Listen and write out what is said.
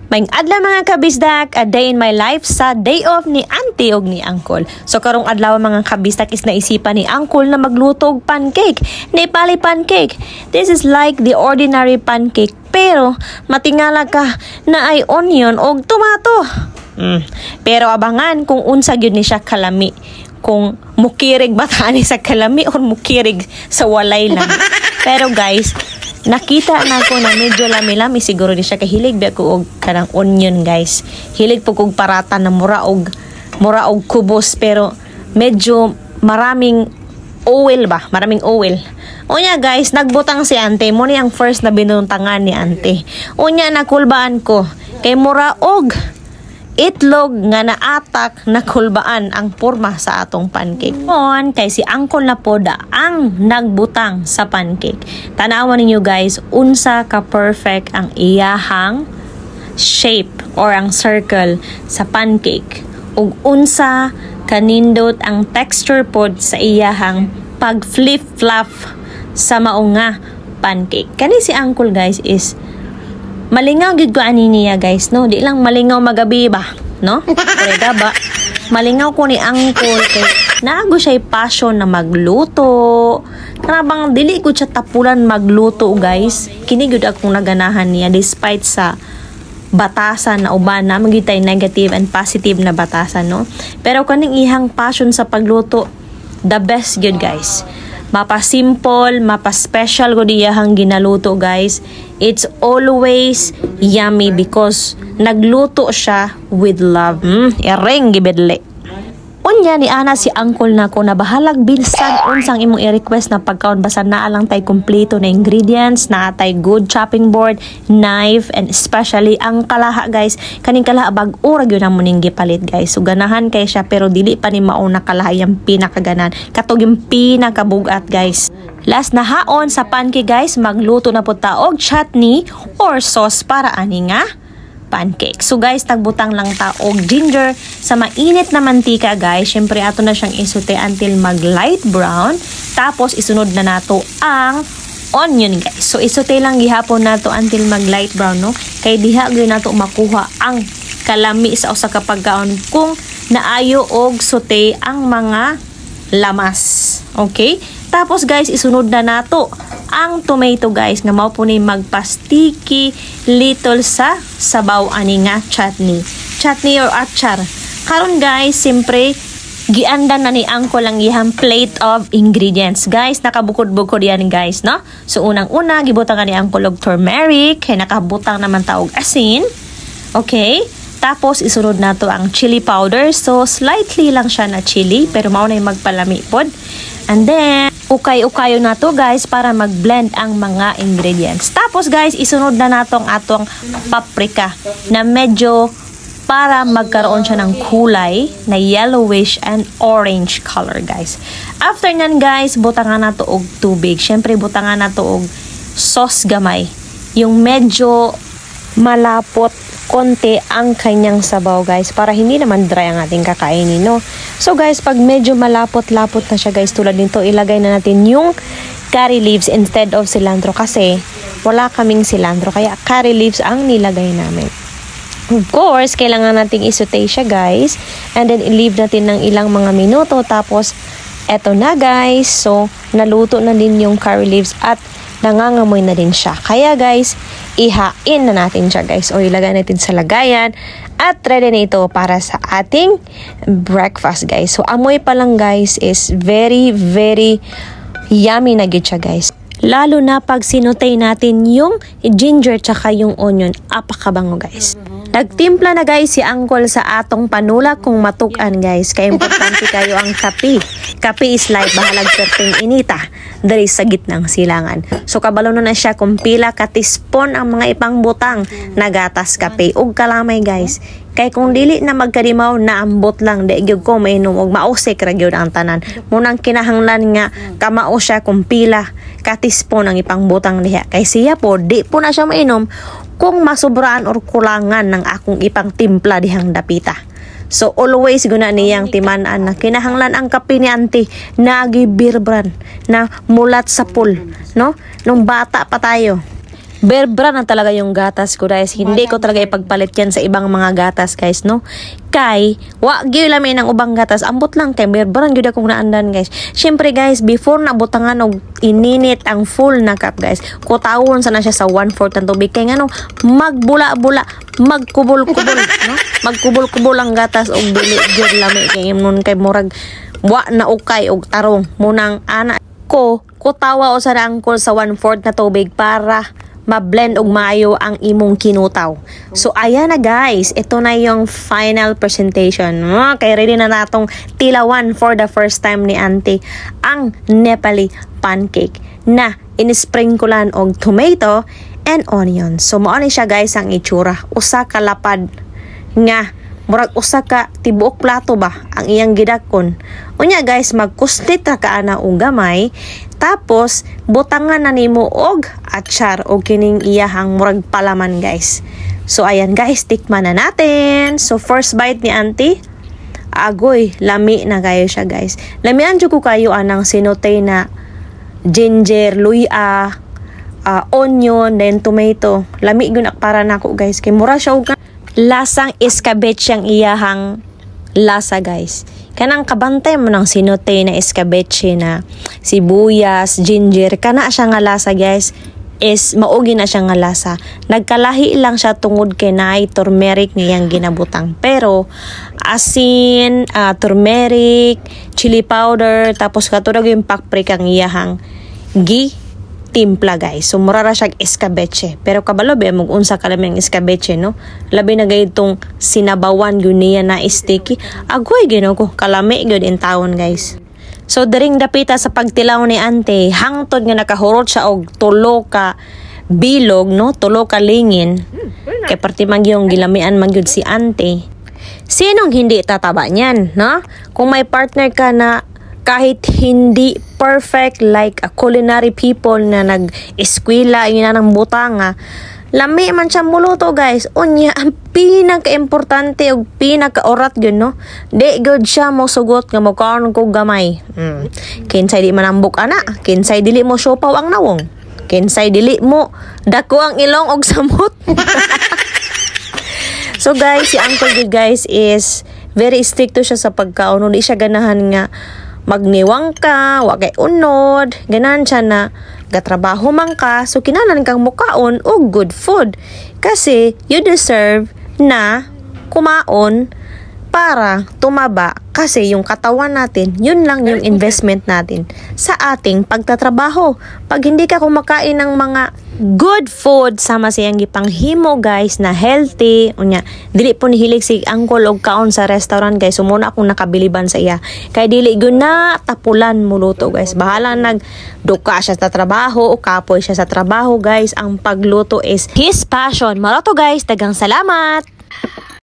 Maing adlaw mga kabisdak, a day in my life sa day off ni auntie og ni uncle. So karong adlaw mga kabisdak is naisipan ni uncle na magluto og pancake. Nepali pancake. This is like the ordinary pancake pero matingala ka na ay onion og tomato. Pero abangan kung unsa gyud ni siya kalami. Kung mukirig ba tani sa kalami or mukirig sa walay lang. Pero guys, nakita na ko na medyo lami-lami siguro di siya kahilig ba ko og kanang onion guys. Hilig po kog parata na mura og kubos pero medyo maraming oil ba? Maraming oil. Unya guys, nagbutang si ante mo ni ang first na binuntangan ni ante. Unya nakulbaan ko kay mura og itlog nga naatak na kulbaan ang porma sa atong pancake. On kay si Uncle na poda ang nagbutang sa pancake. Tanawan ninyo guys, unsa ka perfect ang iyahang shape or ang circle sa pancake. Ug unsa kanindot ang texture pod sa iyahang pag flip-flop sa maunga pancake. Kani si Uncle guys is malingaw gid ko ani niya guys, no? Di lang malingaw magabi ba, no? Pwede ba? Malingaw ko ni Uncle kay naago siya passion na magluto. Karabang dili ko siya tapulan magluto guys. Kini gud akong naganahan niya despite sa batasan na uban na magitay negative and positive na batasan, no? Pero kaning ihang passion sa pagluto, the best gud guys. Mapa simple, mapa special ko diyahang ginaluto guys. It's always yummy because nagluto siya with love. Ereng gibedle. Unya ni ana si Uncle nako na bahalag bilsan unsang imong i-request na pagkaon basta naa lang tay kompleto na ingredients, naa tay good chopping board, knife, and especially ang kalaha guys. Kaning kalaha bag-o ra gyud namon ning gipalit guys. So ganahan kay siya pero dili pa ni mao na kalaha yang pinakaganan. Katog yung pinakabugat guys. Last na haon sa pancake guys, magluto na po ta og chutney or sauce para ani nga pancake. So guys, tagbutang lang ta og ginger sa mainit na mantika guys. Syempre ato na siyang isute until mag light brown. Tapos isunod na nato ang onion guys. So isute lang gihapon nato until mag light brown, no? Kay diha gyud nato makuha ang kalami sa usa ka pagkaon kung naayo og sote ang mga lamas. Okay? Tapos guys, isunod na nato ang tomato guys nga mao po ni magpastiki little sa sabaw ani nga chutney or achar. Karon guys, simpre giandan na ni Uncle ang ihang plate of ingredients. Guys, nakabukod-bukod yan guys, no? So unang-una gibutang ni Uncle og turmeric, kay nakabutang naman ta og asin. Okay? Tapos isunod nato ang chili powder. So slightly lang siya na chili pero mao na magpalami pod. And then ukay-ukayo na to guys para mag-blend ang mga ingredients. Tapos guys, isunod na natong atong paprika na medyo para magkaroon siya ng kulay na yellowish and orange color guys. After nyan guys, butangan na to og tubig. Syempre butangan na to og sauce gamay. Yung medyo malapot konti ang kanyang sabaw guys para hindi naman dry ang ating kakainin, no? So guys, pag medyo malapot-lapot na siya guys, tulad nito, ilagay na natin yung curry leaves instead of cilantro kasi wala kaming cilantro kaya curry leaves ang nilagay namin. Of course, kailangan nating isaute siya guys and then i-leave natin ng ilang mga minuto tapos eto na guys. So naluto na din yung curry leaves at nangangamoy na din siya. Kaya guys, ihain na natin siya guys o ilagay natin sa lagayan at ready na ito para sa ating breakfast guys. So amoy pa lang guys is very yummy na gid siya guys. Lalo na pag sinutay natin yung ginger tsaka yung onion, apakabango guys. Nagtimpla na guys si Uncle sa atong panula kung matukan guys. Kaya importante kayo ang kape. Kape is like bahalag perting inita dari sa gitnang silangan. So kabalo na siya kung pila katispon ang mga ipang butang na gatas kape ug kalamay guys. Kay kung dili na magkadimaw naambot lang di gyud ko mainom og mausik ra gyud ang tanan. Munang kinahanglan nga kamao siya kung pila katispon ang ipang butang diha. Kay siya po di po na siya mainom kung masubraan or kulangan ng akong ipang timpla dihang dapita. So always guna niyang timan-an na kinahanglan ang kape ni auntie nagibirbran na mulat sa pool, no? Nung bata pa tayo. Bear Brand na talaga yung gatas ko, guys. Hindi ko talaga ipagpalit yan sa ibang mga gatas, guys, no? Kay, gyud lamin ng ubang gatas. Ambot lang kay Bear Brand gyud akong naandan, guys. Syempre, guys, before na butangan og ininit ang full na cup, guys, kutawon sana siya sa 1/4 ng tubig. Kay ngano, magbula-bula, magkubol-kubol, no? Magkubol-kubol ang gatas og dili gyud lami kay imnon kay murag na ukay og tarong. Munang ana ko kutawa o sa angkol sa 1/4 na tubig para ma-blend og maayo ang imong kinutaw. So, ayan na guys. Ito na yung final presentation. Kaya ready na natong tilawan for the first time ni Auntie ang Nepali pancake na inisprinklean og tomato and onion. So, mauni siya guys ang itsura. Usa ka lapad nga murag usa ka tibuok plato ba ang iyang gidakon. Unya guys, magkuslit ra ka ana og gamay. Tapos, butangan na nimo og atsar o kining iyahang murag palaman, guys. So, ayan, guys, tikman na natin. So, first bite ni Auntie, agoy, lami na kayo siya, guys. Lamian dyan ko kayo anang sinote na ginger, luya, onion, then tomato. Lami gunak para nako, guys. Kay mura siya og lasang escabeche ang iyahang lasa, guys. Kanang kabantay mo ng sinote na escabeche na sibuyas, ginger, kana siya nga lasa, guys, is maugi na siya nga lasa. Nagkalahi lang siya tungod kay naay turmeric niyang ginabutang. Pero asin, turmeric, chili powder, tapos katulad yung paprika ang iyahang timpla, guys. So, mura ra siya escabeche. Pero kabalo, mag-unsa ka lang yung escabeche, no? Labi na gayitong sinabawan yun niya na sticky. Agoy, gino ko. Kalami yun in taon, guys. So, daring dapita sa pagtilaw ni Auntie, hangtod nga nakahurot siya og tulo ka bilog, no? Tulo ka lingin. Kay parti magyong gilamian magyud si Auntie. Sinong hindi tataba niyan, no? Kung may partner ka na kahit hindi perfect like a culinary people na nag-eskwela, ina ng butanga, lami man siya muluto, guys. Unya, ang pinaka-importante o pinaka-orat yun, no? Di good siya mo sugot nga mo kaon ko gamay. Kinsay di manambok ana, kinsay dili mo siopaw ang nawong, kinsay dili mo dako ang ilong og samot. So guys, si Uncle good, guys, is very strict to siya sa pagkaon. Di siya ganahan nga magniwang ka, wakay unod, ganan siya na gatrabaho man ka, so kinanan kang mukaon o good food. Kasi you deserve na kumaon para tumaba. Kasi yung katawan natin, yun lang yung investment natin sa ating pagtatrabaho. Pag hindi ka kumakain ng mga good food sama siyang gipanghimo, guys, na healthy, unya dili po nihilig si Uncle og kaon sa restaurant, guys. So muna akong nakabiliban sa iya kay dili gyud na tapulan muluto, guys. Bahala nagduka siya sa trabaho o kapoy siya sa trabaho, guys. Ang pagluto is his passion. Maroto, guys, daghang salamat.